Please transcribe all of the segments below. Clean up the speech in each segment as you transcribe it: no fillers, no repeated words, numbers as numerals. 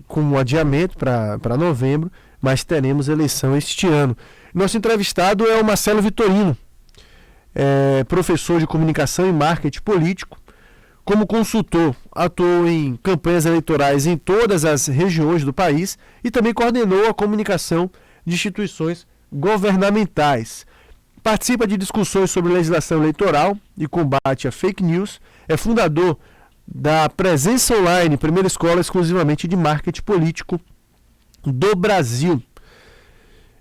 com um adiamento para novembro, mas teremos eleição este ano. Nosso entrevistado é o Marcelo Vitorino, professor de comunicação e marketing político. Como consultor, atuou em campanhas eleitorais em todas as regiões do país e também coordenou a comunicação de instituições governamentais. Participa de discussões sobre legislação eleitoral e combate a fake news. É fundador da Presença Online, primeira escola exclusivamente de marketing político do Brasil.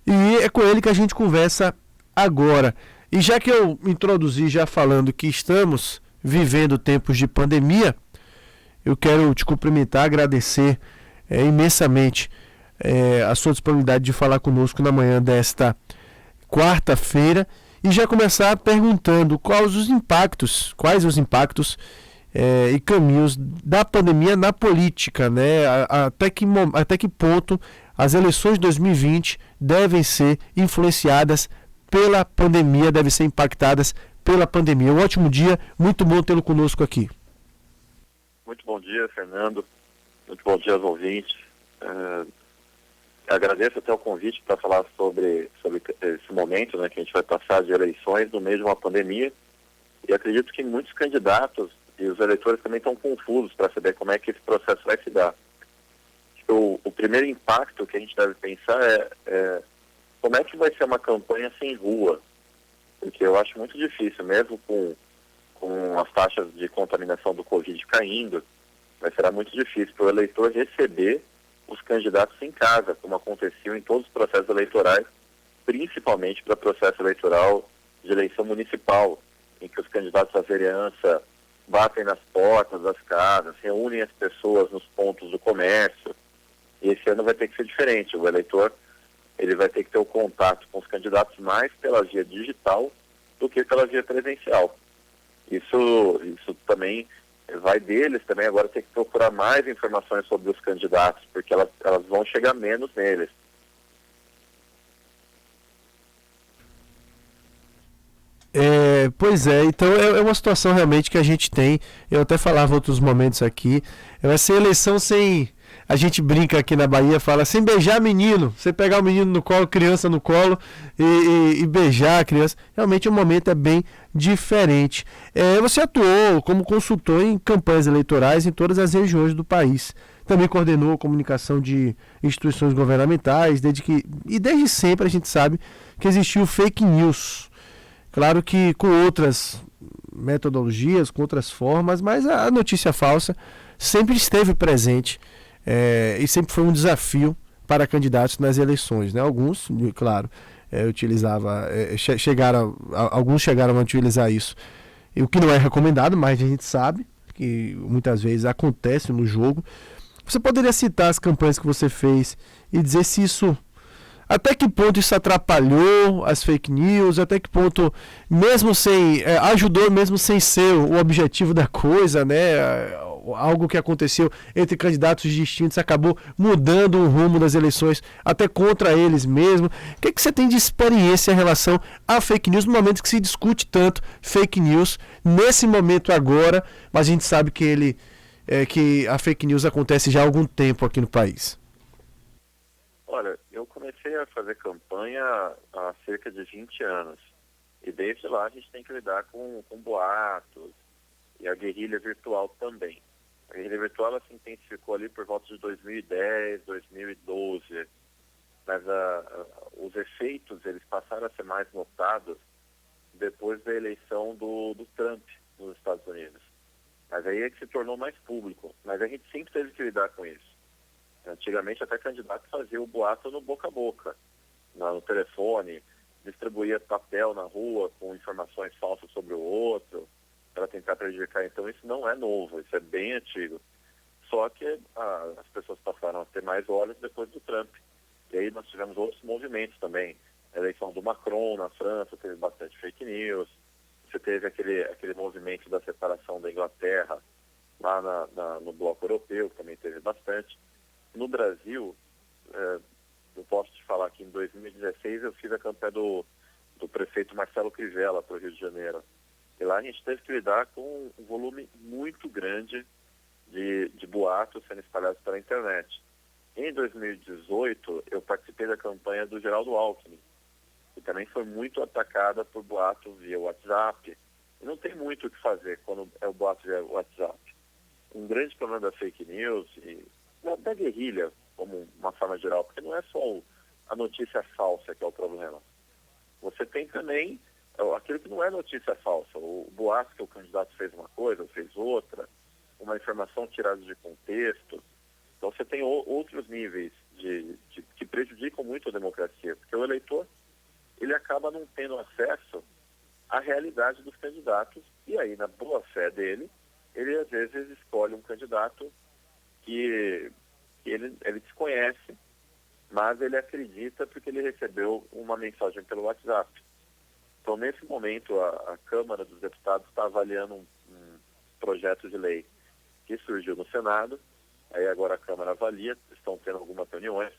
E é com ele que a gente conversa agora. E já que eu introduzi já falando que estamos vivendo tempos de pandemia, eu quero te cumprimentar, agradecer imensamente a sua disponibilidade de falar conosco na manhã desta quarta-feira e já começar perguntando quais os impactos e caminhos da pandemia na política, né? Até que ponto as eleições de 2020 devem ser influenciadas pela pandemia, devem ser impactadas pela pandemia. Um ótimo dia, muito bom tê-lo conosco aqui. Muito bom dia, Fernando. Muito bom dia aos ouvintes. Agradeço até o convite para falar sobre esse momento, né, que a gente vai passar de eleições no meio de uma pandemia. E acredito que muitos candidatos e os eleitores também estão confusos para saber como é que esse processo vai se dar. O primeiro impacto que a gente deve pensar é como é que vai ser uma campanha sem rua. Porque eu acho muito difícil, mesmo com as taxas de contaminação do Covid caindo, mas será muito difícil para o eleitor receber os candidatos em casa, como aconteceu em todos os processos eleitorais, principalmente para o processo eleitoral de eleição municipal, em que os candidatos à vereança batem nas portas das casas, reúnem as pessoas nos pontos do comércio. E esse ano vai ter que ser diferente. O eleitor ele vai ter que ter o contato com os candidatos mais pela via digital do que pela via presencial. Isso também vai deles também agora ter que procurar mais informações sobre os candidatos, porque elas vão chegar menos neles. Pois é, então é uma situação realmente que a gente tem, eu até falava em outros momentos aqui, vai ser eleição sem, a gente brinca aqui na Bahia, fala sem beijar menino, você pegar o menino no colo, criança no colo e beijar a criança, realmente o momento é bem diferente. Você atuou como consultor em campanhas eleitorais em todas as regiões do país, também coordenou a comunicação de instituições governamentais, desde sempre a gente sabe que existiu fake news. Claro que com outras metodologias, com outras formas, mas a notícia falsa sempre esteve presente e sempre foi um desafio para candidatos nas eleições, né? Alguns, claro, alguns chegaram a utilizar isso, o que não é recomendado, mas a gente sabe que muitas vezes acontece no jogo. Você poderia citar as campanhas que você fez e dizer se isso... Até que ponto isso atrapalhou as fake news? Até que ponto, mesmo sem... ajudou mesmo sem ser o objetivo da coisa, né? Algo que aconteceu entre candidatos distintos acabou mudando o rumo das eleições, até contra eles mesmos. O que você tem de experiência em relação a fake news, no momento que se discute tanto fake news, nesse momento agora, mas a gente sabe que a fake news acontece já há algum tempo aqui no país? Olha, eu comecei a fazer campanha há cerca de 20 anos. E desde lá a gente tem que lidar com boatos e a guerrilha virtual também. A guerrilha virtual ela se intensificou ali por volta de 2010, 2012. Mas os efeitos eles passaram a ser mais notados depois da eleição do Trump nos Estados Unidos. Mas aí é que se tornou mais público. Mas a gente sempre teve que lidar com isso. Antigamente até candidato fazia o boato no boca a boca, no telefone, distribuía papel na rua com informações falsas sobre o outro, para tentar prejudicar. Então isso não é novo, isso é bem antigo. Só que as pessoas passaram a ter mais olhos depois do Trump. E aí nós tivemos outros movimentos também. A eleição do Macron na França teve bastante fake news. Você teve aquele movimento da separação da Inglaterra lá no bloco europeu, que também teve bastante. No Brasil, eu posso te falar que em 2016 eu fiz a campanha do prefeito Marcelo Crivella para o Rio de Janeiro. E lá a gente teve que lidar com um volume muito grande de boatos sendo espalhados pela internet. Em 2018, eu participei da campanha do Geraldo Alckmin, que também foi muito atacada por boatos via WhatsApp. E não tem muito o que fazer quando é o boato via WhatsApp. Um grande problema da fake news e da guerrilha, como uma forma geral, porque não é só a notícia falsa que é o problema. Você tem também aquilo que não é notícia falsa, o boato que o candidato fez uma coisa ou fez outra, uma informação tirada de contexto. Então você tem outros níveis que prejudicam muito a democracia, porque o eleitor ele acaba não tendo acesso à realidade dos candidatos e aí, na boa fé dele, ele às vezes escolhe um candidato que ele desconhece, mas ele acredita porque ele recebeu uma mensagem pelo WhatsApp. Então, nesse momento, a Câmara dos Deputados está avaliando um projeto de lei que surgiu no Senado, aí agora a Câmara avalia, estão tendo algumas reuniões.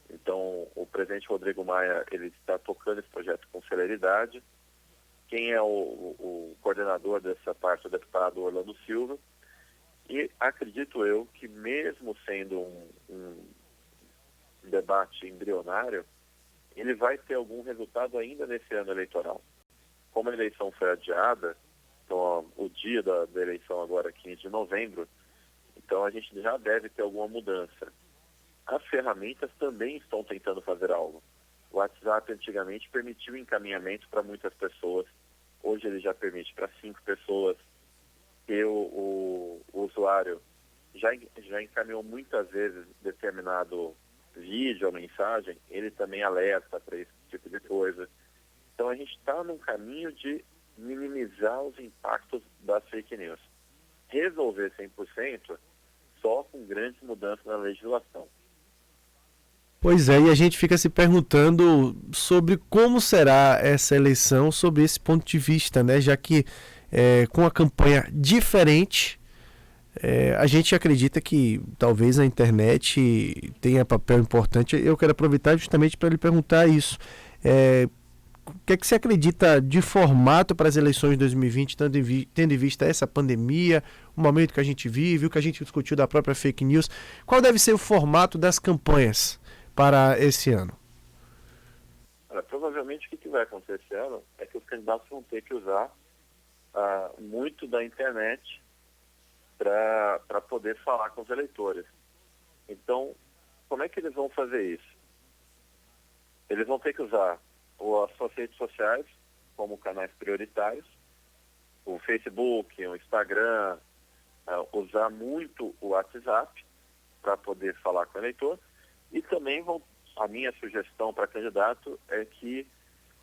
Então, o presidente Rodrigo Maia, ele está tocando esse projeto com celeridade. Quem é o coordenador dessa parte é o deputado Orlando Silva. E acredito eu que mesmo sendo um debate embrionário, ele vai ter algum resultado ainda nesse ano eleitoral. Como a eleição foi adiada, então o dia da eleição agora, 15 de novembro, então a gente já deve ter alguma mudança. As ferramentas também estão tentando fazer algo. O WhatsApp antigamente permitiu encaminhamento para muitas pessoas. Hoje ele já permite para 5 pessoas. E o usuário já encaminhou muitas vezes determinado vídeo ou mensagem, ele também alerta para esse tipo de coisa. Então a gente está num caminho de minimizar os impactos das fake news. Resolver 100% só com grandes mudanças na legislação. Pois é, e a gente fica se perguntando sobre como será essa eleição sob esse ponto de vista, né? Já que com a campanha diferente, a gente acredita que talvez a internet tenha papel importante. Eu quero aproveitar justamente para lhe perguntar isso. O que é que você acredita de formato para as eleições de 2020, tendo em vista essa pandemia, o momento que a gente vive, o que a gente discutiu da própria fake news? Qual deve ser o formato das campanhas para esse ano? Provavelmente o que vai acontecer esse ano é que os candidatos vão ter que usar muito da internet para poder falar com os eleitores. Então, como é que eles vão fazer isso? Eles vão ter que usar as suas redes sociais como canais prioritários, o Facebook, o Instagram, usar muito o WhatsApp para poder falar com o eleitor. E também a minha sugestão para candidato é que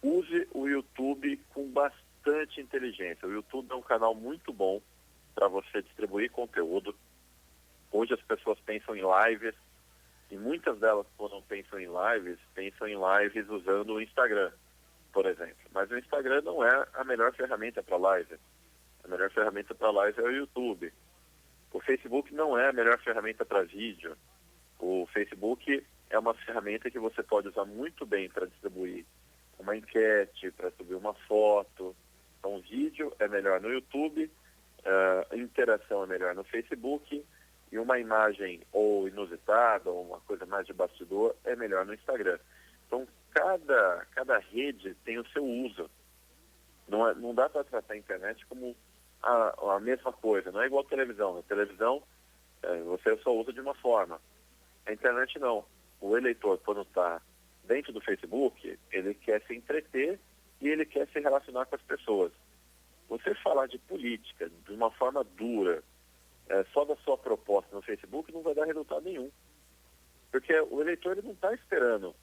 use o YouTube com bastante inteligência. O YouTube é um canal muito bom para você distribuir conteúdo. Hoje as pessoas pensam em lives, e muitas delas, quando pensam em lives usando o Instagram, por exemplo. Mas o Instagram não é a melhor ferramenta para live. A melhor ferramenta para live é o YouTube. O Facebook não é a melhor ferramenta para vídeo. O Facebook é uma ferramenta que você pode usar muito bem para distribuir uma enquete, para subir uma foto. Então, vídeo é melhor no YouTube, a interação é melhor no Facebook, e uma imagem ou inusitada, ou uma coisa mais de bastidor, é melhor no Instagram. Então, cada rede tem o seu uso. Não dá para tratar a internet como a mesma coisa. Não é igual a televisão. Na televisão, você só usa de uma forma. A internet não. O eleitor, quando está dentro do Facebook, ele quer se entreter e ele quer se relacionar com as pessoas. Você falar de política de uma forma dura, só da sua proposta no Facebook, não vai dar resultado nenhum. Porque o eleitor ele não está esperando,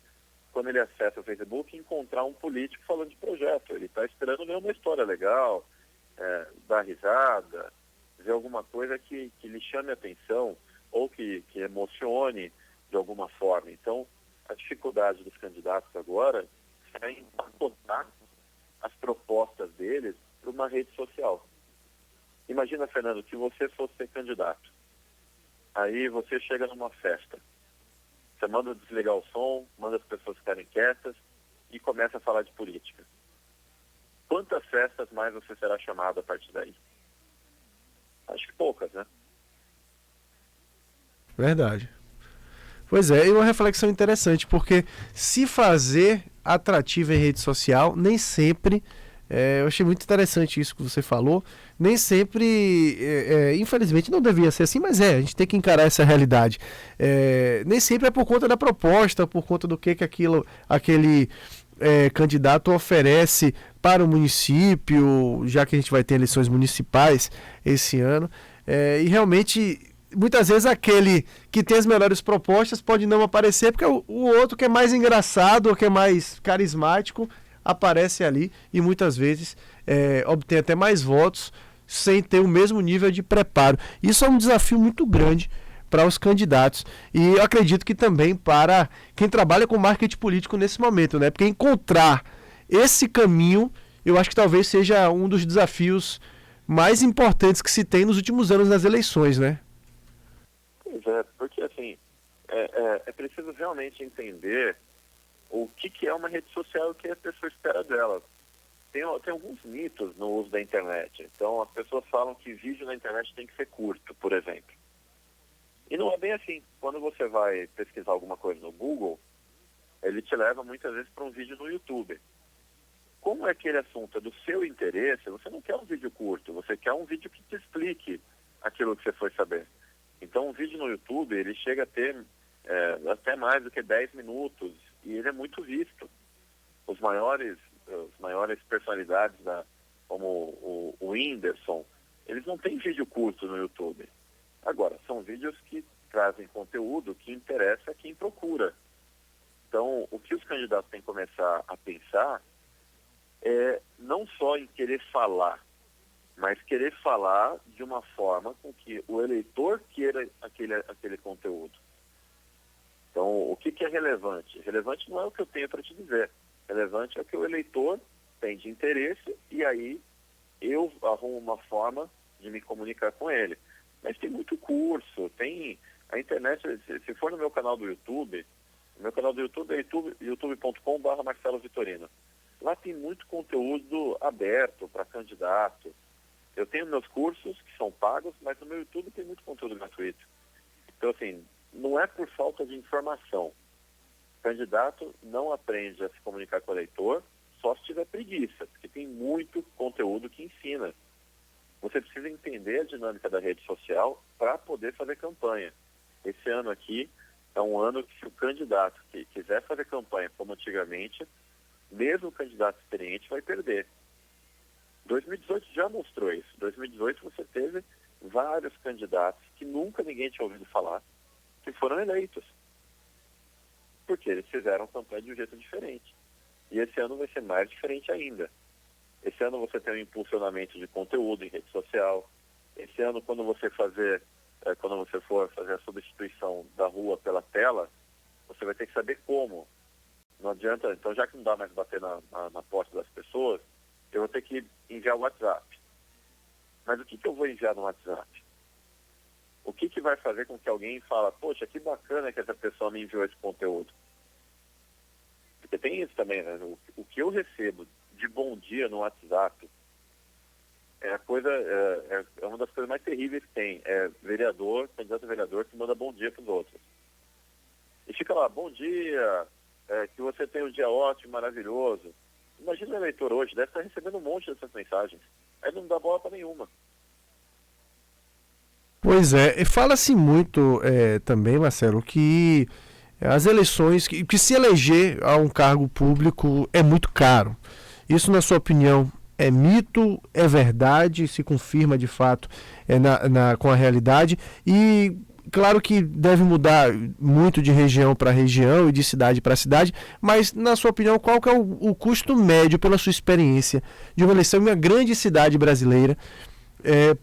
quando ele acessa o Facebook, encontrar um político falando de projeto. Ele está esperando ver uma história legal, dar risada, ver alguma coisa que lhe chame a atenção ou que emocione de alguma forma. Então, a dificuldade dos candidatos agora é empacotar as propostas deles para uma rede social. Imagina, Fernando, que você fosse ser candidato. Aí você chega numa festa. Você manda desligar o som, manda as pessoas ficarem quietas e começa a falar de política. Quantas festas mais você será chamado a partir daí? Acho que poucas, né? Verdade. Pois é, e uma reflexão interessante, porque se fazer atrativo em rede social, nem sempre, eu achei muito interessante isso que você falou, nem sempre, infelizmente não devia ser assim, mas a gente tem que encarar essa realidade. Nem sempre é por conta da proposta, por conta do que aquele candidato oferece para o município, já que a gente vai ter eleições municipais esse ano, e realmente muitas vezes aquele que tem as melhores propostas pode não aparecer, porque o outro que é mais engraçado, ou que é mais carismático, aparece ali e muitas vezes obtém até mais votos sem ter o mesmo nível de preparo. Isso é um desafio muito grande para os candidatos e eu acredito que também para quem trabalha com marketing político nesse momento, né? Porque encontrar esse caminho, eu acho que talvez seja um dos desafios mais importantes que se tem nos últimos anos nas eleições, né? Pois é, porque assim, é preciso realmente entender o que é uma rede social e o que a pessoa espera dela. Tem alguns mitos no uso da internet. Então, as pessoas falam que vídeo na internet tem que ser curto, por exemplo. E não é bem assim. Quando você vai pesquisar alguma coisa no Google, ele te leva muitas vezes para um vídeo no YouTube. Como aquele assunto é do seu interesse, você não quer um vídeo curto, você quer um vídeo que te explique aquilo que você foi saber. Então, um vídeo no YouTube, ele chega a ter até mais do que 10 minutos e ele é muito visto. Os maiores personalidades, como o Whindersson, eles não têm vídeo curto no YouTube. Agora, são vídeos que trazem conteúdo que interessa a quem procura. Então, o que os candidatos têm que começar a pensar é não só em querer falar, mas querer falar de uma forma com que o eleitor queira aquele conteúdo. Então, o que é relevante? Relevante não é o que eu tenho para te dizer. Relevante é o que o eleitor tem de interesse e aí eu arrumo uma forma de me comunicar com ele. Mas tem muito curso, tem a internet, se for no meu canal do YouTube, o meu canal do YouTube é youtube.com/Marcelo Vitorino. Lá tem muito conteúdo aberto para candidato. Eu tenho meus cursos que são pagos, mas no meu YouTube tem muito conteúdo gratuito. Então, assim, não é por falta de informação. O candidato não aprende a se comunicar com o eleitor só se tiver preguiça, porque tem muito conteúdo que ensina. Você precisa entender a dinâmica da rede social para poder fazer campanha. Esse ano aqui é um ano que se o candidato que quiser fazer campanha como antigamente, mesmo o candidato experiente vai perder. 2018 já mostrou isso. 2018 você teve vários candidatos que nunca ninguém tinha ouvido falar, que foram eleitos. Porque eles fizeram campanha de um jeito diferente. E esse ano vai ser mais diferente ainda. Esse ano você tem um impulsionamento de conteúdo em rede social. Esse ano, quando você for fazer a substituição da rua pela tela, você vai ter que saber como. Não adianta, então já que não dá mais bater na porta das pessoas, eu vou ter que enviar o WhatsApp. Mas o que eu vou enviar no WhatsApp? O que vai fazer com que alguém fale, poxa, que bacana que essa pessoa me enviou esse conteúdo? Porque tem isso também, né? O que eu recebo de bom dia no WhatsApp é uma das coisas mais terríveis que tem. É candidato a vereador que manda bom dia para os outros. E fica lá, bom dia, que você tenha um dia ótimo, maravilhoso. Imagina o eleitor hoje, deve estar recebendo um monte dessas mensagens. Aí não dá bola para nenhuma. Pois é, e fala-se muito também, Marcelo, que as eleições, que se eleger a um cargo público é muito caro. Isso, na sua opinião, é mito, é verdade, se confirma de fato com a realidade? E claro que deve mudar muito de região para região e de cidade para cidade, mas na sua opinião, qual que é o custo médio, pela sua experiência, de uma eleição em uma grande cidade brasileira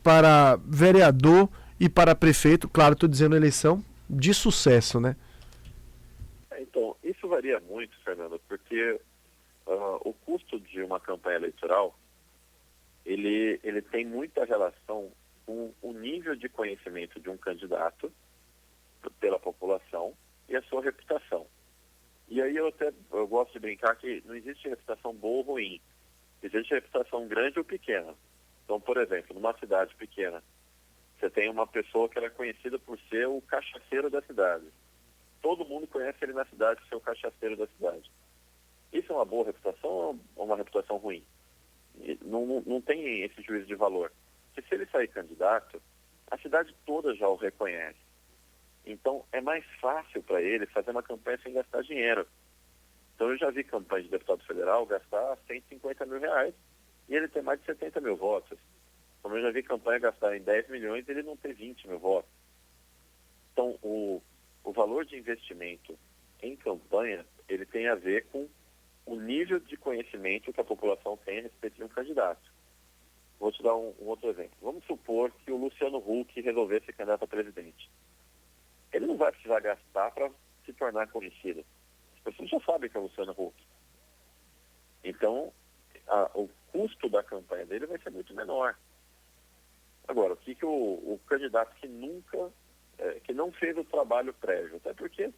para vereador e para prefeito? Claro, estou dizendo eleição de sucesso, né? Então, isso varia muito, Fernando, porque o custo de uma campanha eleitoral, ele tem muita relação com o nível de conhecimento de um candidato pela população e a sua reputação. E aí eu gosto de brincar que não existe reputação boa ou ruim. Existe reputação grande ou pequena. Então, por exemplo, numa cidade pequena, você tem uma pessoa que ela é conhecida por ser o cachaceiro da cidade. todo mundo conhece ele na cidade, ser o cachaceiro da cidade. Isso é uma boa reputação ou uma reputação ruim? Não tem esse juízo de valor. Porque se ele sair candidato, a cidade toda já o reconhece. Então, é mais fácil para ele fazer uma campanha sem gastar dinheiro. Então, eu já vi campanha de deputado federal gastar R$150 mil e ele ter mais de 70 mil votos. Como eu já vi campanha gastar em 10 milhões e ele não ter 20 mil votos. Então, o valor de investimento em campanha, ele tem a ver com o nível de conhecimento que a população tem a respeito de um candidato. Vou te dar um outro exemplo. Vamos supor que o Luciano Huck resolvesse ser candidato a presidente. Ele não vai precisar gastar para se tornar conhecido. As pessoas já sabem que é o Luciano Huck. Então, o custo da campanha dele vai ser muito menor. Agora, o que o candidato que nunca, que não fez o trabalho prévio, até porque,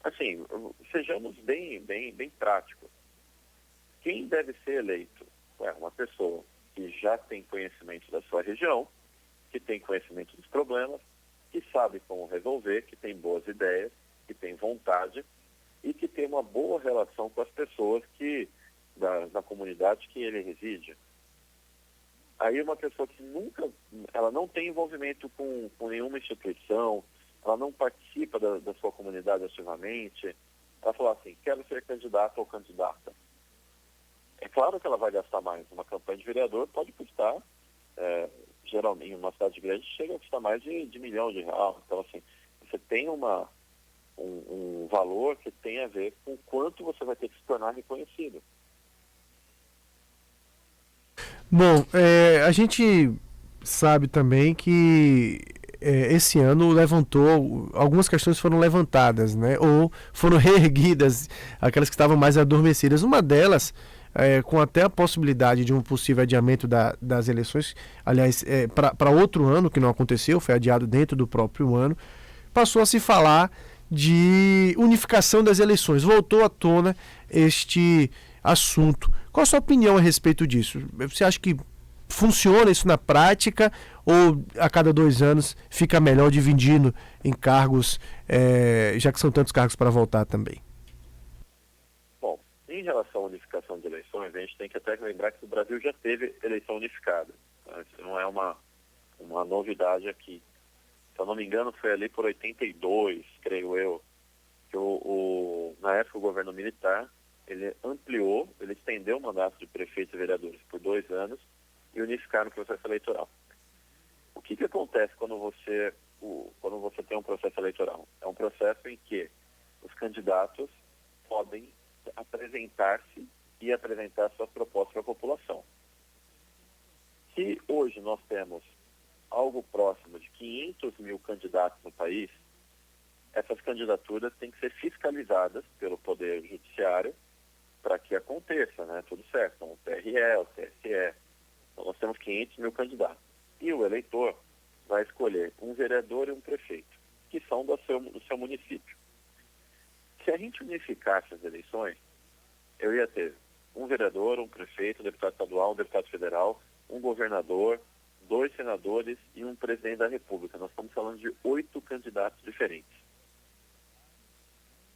assim, sejamos bem práticos. Quem deve ser eleito? Uma pessoa que já tem conhecimento da sua região, que tem conhecimento dos problemas, que sabe como resolver, que tem boas ideias, que tem vontade e que tem uma boa relação com as pessoas da comunidade que ele reside. Aí uma pessoa que ela não tem envolvimento com nenhuma instituição, ela não participa da sua comunidade ativamente, ela fala assim, quero ser candidato ou candidata. É claro que ela vai gastar mais. Uma campanha de vereador pode custar, geralmente, em uma cidade grande, chega a custar mais de R$1 milhão. Então, assim, você tem um valor que tem a ver com quanto você vai ter que se tornar reconhecido. Bom, a gente sabe também que esse ano algumas questões foram levantadas, né? Ou foram reerguidas, aquelas que estavam mais adormecidas. Uma delas, com até a possibilidade de um possível adiamento das eleições, aliás, para outro ano, que não aconteceu, foi adiado dentro do próprio ano, passou a se falar de unificação das eleições. Voltou à tona este assunto. Qual a sua opinião a respeito disso? Você acha que funciona isso na prática ou a cada 2 anos fica melhor dividindo em cargos, já que são tantos cargos para votar também? Bom, em relação à unificação de eleições, a gente tem que até lembrar que o Brasil já teve eleição unificada. Isso não é uma novidade aqui. Se eu não me engano, foi ali por 82, creio eu, que na época o governo militar, ele estendeu o mandato de prefeitos e vereadores por 2 anos e unificaram o processo eleitoral. O que acontece quando você tem um processo eleitoral? É um processo em que os candidatos podem apresentar-se e apresentar suas propostas para a população. Se hoje nós temos algo próximo de 500 mil candidatos no país, essas candidaturas têm que ser fiscalizadas pelo Poder Judiciário para que aconteça, né? Tudo certo. Então, o TRE, o TSE. Então, nós temos 500 mil candidatos. E o eleitor vai escolher um vereador e um prefeito, que são do seu município. Se a gente unificasse as eleições, eu ia ter um vereador, um prefeito, um deputado estadual, um deputado federal, um governador, 2 senadores e um presidente da República. Nós estamos falando de 8 candidatos diferentes.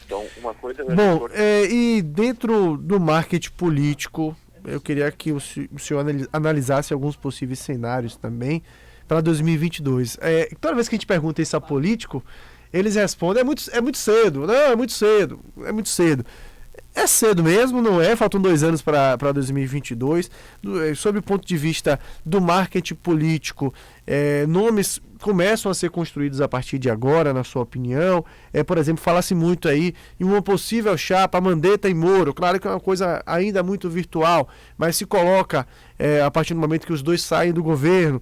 Então, uma coisa... Bom, e dentro do marketing político, eu queria que o senhor analisasse alguns possíveis cenários também para 2022. Toda vez que a gente pergunta isso a político, eles respondem, é muito cedo. Não, é muito cedo. É cedo mesmo, não é? Faltam 2 anos para 2022. Sob o ponto de vista do marketing político, nomes começam a ser construídos a partir de agora, na sua opinião? Por exemplo, fala-se muito aí em uma possível chapa, Mandetta e Moro. Claro que é uma coisa ainda muito virtual, mas se coloca a partir do momento que os dois saem do governo.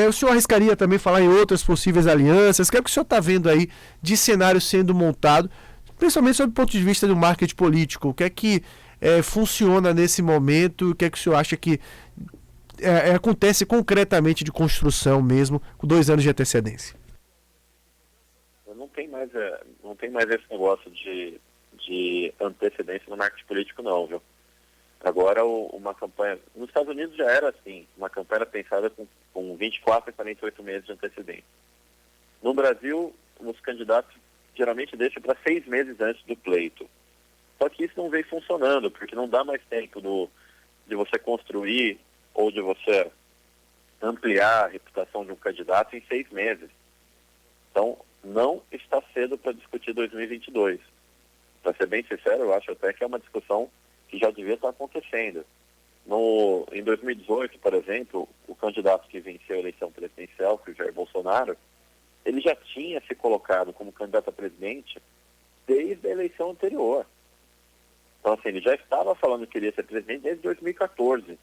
O senhor arriscaria também falar em outras possíveis alianças? O que é que o senhor está vendo aí de cenário sendo montado, principalmente sob o ponto de vista do marketing político? O que é que funciona nesse momento? O que é que o senhor acha que acontece concretamente de construção mesmo, com 2 anos de antecedência? Não tem mais esse negócio de antecedência no marketing político, não, viu? Agora, uma campanha... Nos Estados Unidos já era assim, uma campanha pensada com 24 a 48 meses de antecedência. No Brasil, os candidatos geralmente deixa para 6 meses antes do pleito. Só que isso não vem funcionando, porque não dá mais tempo de você construir ou de você ampliar a reputação de um candidato em 6 meses. Então, não está cedo para discutir 2022. Para ser bem sincero, eu acho até que é uma discussão que já devia estar acontecendo. Em 2018, por exemplo, o candidato que venceu a eleição presidencial, que é o Jair Bolsonaro, ele já tinha se colocado como candidato a presidente desde a eleição anterior. Então, assim, ele já estava falando que queria ser presidente desde 2014.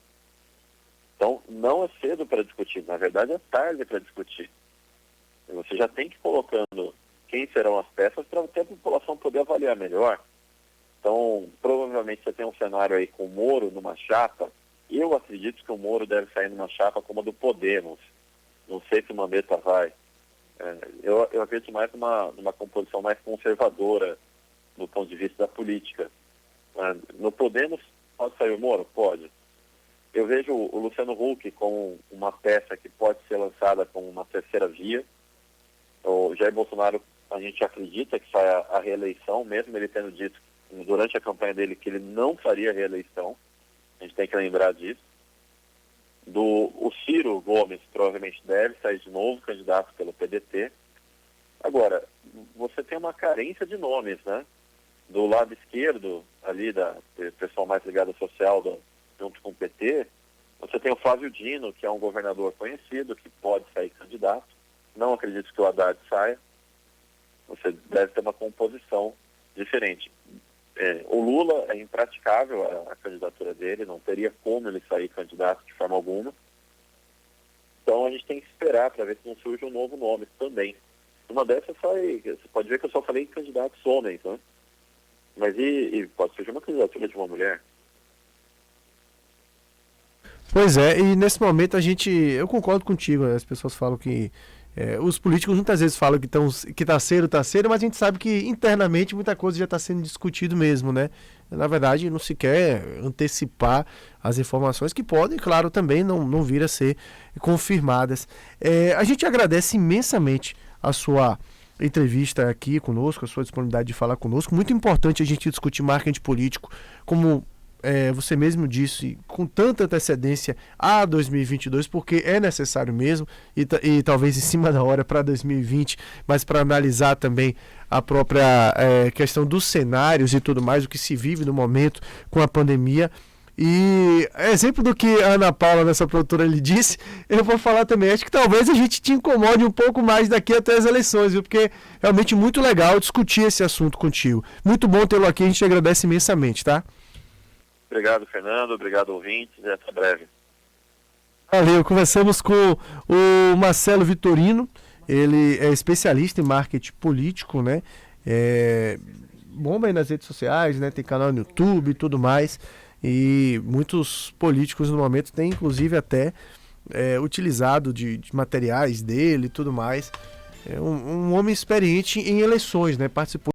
Então, não é cedo para discutir. Na verdade, é tarde para discutir. Você já tem que ir colocando quem serão as peças para até a população poder avaliar melhor. Então, provavelmente você tem um cenário aí com o Moro numa chapa. Eu acredito que o Moro deve sair numa chapa como a do Podemos. Não sei se o Mandetta vai. Eu acredito mais numa composição mais conservadora do ponto de vista da política. No Podemos, pode sair o Moro? Pode. Eu vejo o Luciano Huck com uma peça que pode ser lançada como uma terceira via. O Jair Bolsonaro, a gente acredita que sai a reeleição, mesmo ele tendo dito durante a campanha dele que ele não faria reeleição. A gente tem que lembrar disso. O Ciro Gomes provavelmente deve sair de novo candidato pelo PDT. Agora, você tem uma carência de nomes, né? Do lado esquerdo, ali, do pessoal mais ligado ao social, junto com o PT, você tem o Flávio Dino, que é um governador conhecido, que pode sair candidato. Não acredito que o Haddad saia. Você deve ter uma composição diferente. O Lula é impraticável a candidatura dele, não teria como ele sair candidato de forma alguma. Então a gente tem que esperar para ver se não surge um novo nome também. Uma dessas sai, você pode ver que eu só falei em candidatos homens, né? Mas e pode surgir uma candidatura de uma mulher. Pois é, e nesse momento eu concordo contigo, né? As pessoas falam que os políticos muitas vezes falam que tá cedo, mas a gente sabe que internamente muita coisa já está sendo discutido mesmo, né? Na verdade, não se quer antecipar as informações que podem, claro, também não vir a ser confirmadas. A gente agradece imensamente a sua entrevista aqui conosco, a sua disponibilidade de falar conosco. Muito importante a gente discutir marketing político, como você mesmo disse, com tanta antecedência a 2022, porque é necessário mesmo, e talvez em cima da hora para 2020, mas para analisar também a própria questão dos cenários e tudo mais, o que se vive no momento com a pandemia. E exemplo do que a Ana Paula, nossa produtora, lhe disse, eu vou falar também. Acho que talvez a gente te incomode um pouco mais daqui até as eleições, viu? Porque é realmente muito legal discutir esse assunto contigo. Muito bom tê-lo aqui, a gente agradece imensamente, tá? Obrigado, Fernando. Obrigado, ouvintes. E até breve. Valeu. Conversamos com o Marcelo Vitorino. Ele é especialista em marketing político, né? Bomba aí nas redes sociais, né? Tem canal no YouTube e tudo mais. E muitos políticos no momento têm, inclusive, até utilizado de materiais dele e tudo mais. É um homem experiente em eleições, né? Participou